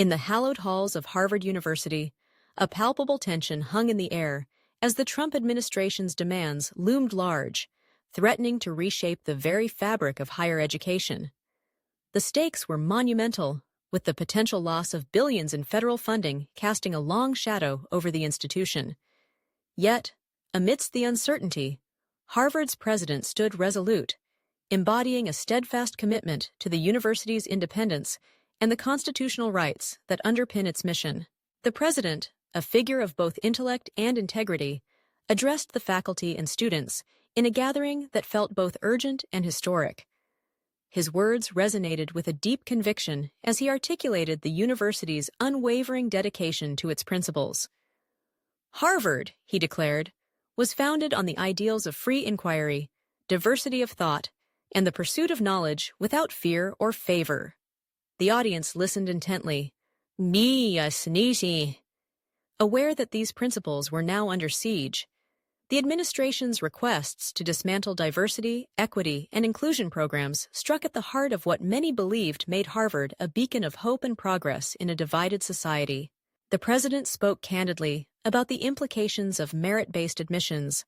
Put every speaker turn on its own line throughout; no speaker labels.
In the hallowed halls of Harvard University, a palpable tension hung in the air as the Trump administration's demands loomed large, threatening to reshape the very fabric of higher education. The stakes were monumental, with the potential loss of billions in federal funding casting a long shadow over the institution. Yet, amidst the uncertainty, Harvard's president stood resolute, embodying a steadfast commitment to the university's independence and the constitutional rights that underpin its mission. The president, a figure of both intellect and integrity, addressed the faculty and students in a gathering that felt both urgent and historic. His words resonated with a deep conviction as he articulated the university's unwavering dedication to its principles. Harvard, he declared, was founded on the ideals of free inquiry, diversity of thought, and the pursuit of knowledge without fear or favor. The audience listened intently, aware that these principles were now under siege. The administration's requests to dismantle diversity, equity, and inclusion programs struck at the heart of what many believed made Harvard a beacon of hope and progress in a divided society. The president spoke candidly about the implications of merit-based admissions,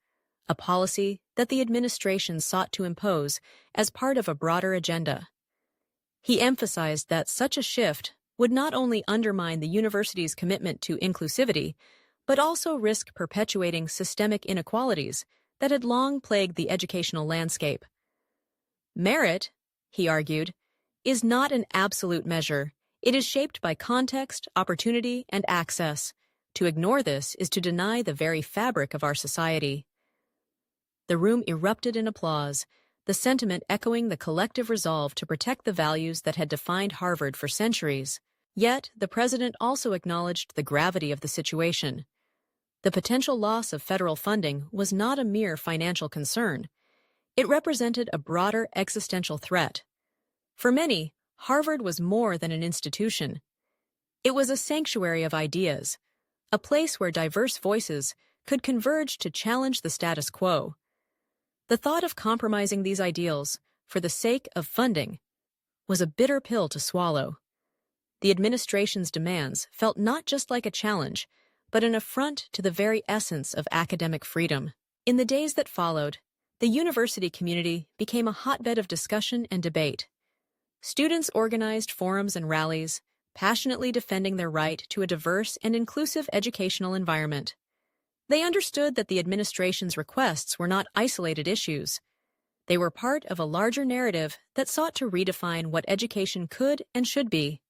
a policy that the administration sought to impose as part of a broader agenda. He emphasized that such a shift would not only undermine the university's commitment to inclusivity, but also risk perpetuating systemic inequalities that had long plagued the educational landscape. Merit, he argued, is not an absolute measure. It is shaped by context, opportunity, and access. To ignore this is to deny the very fabric of our society. The room erupted in applause, the sentiment echoing the collective resolve to protect the values that had defined Harvard for centuries. Yet, the president also acknowledged the gravity of the situation. The potential loss of federal funding was not a mere financial concern. It represented a broader existential threat. For many, Harvard was more than an institution. It was a sanctuary of ideas, a place where diverse voices could converge to challenge the status quo. The thought of compromising these ideals for the sake of funding was a bitter pill to swallow. The administration's demands felt not just like a challenge, but an affront to the very essence of academic freedom. In the days that followed, the university community became a hotbed of discussion and debate. Students organized forums and rallies, passionately defending their right to a diverse and inclusive educational environment. They understood that the administration's requests were not isolated issues. They were part of a larger narrative that sought to redefine what education could and should be.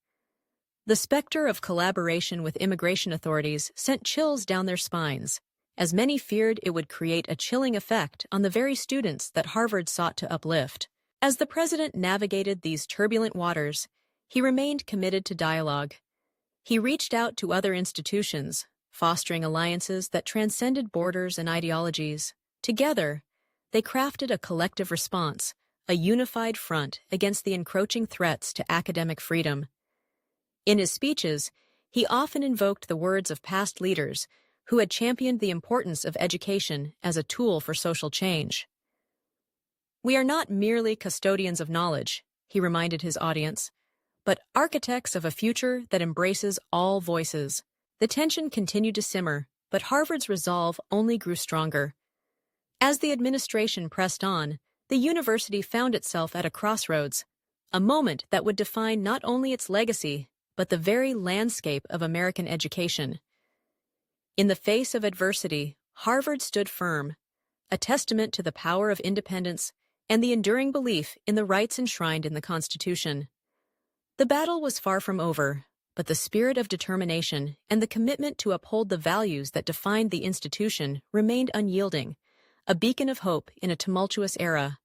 The specter of collaboration with immigration authorities sent chills down their spines, as many feared it would create a chilling effect on the very students that Harvard sought to uplift. As the president navigated these turbulent waters, he remained committed to dialogue. He reached out to other institutions, fostering alliances that transcended borders and ideologies. Together, they crafted a collective response, a unified front against the encroaching threats to academic freedom. In his speeches, he often invoked the words of past leaders who had championed the importance of education as a tool for social change. "We are not merely custodians of knowledge," he reminded his audience, "but architects of a future that embraces all voices." The tension continued to simmer, but Harvard's resolve only grew stronger. As the administration pressed on, the university found itself at a crossroads, a moment that would define not only its legacy, but the very landscape of American education. In the face of adversity, Harvard stood firm, a testament to the power of independence and the enduring belief in the rights enshrined in the Constitution. The battle was far from over, but the spirit of determination and the commitment to uphold the values that defined the institution remained unyielding, a beacon of hope in a tumultuous era.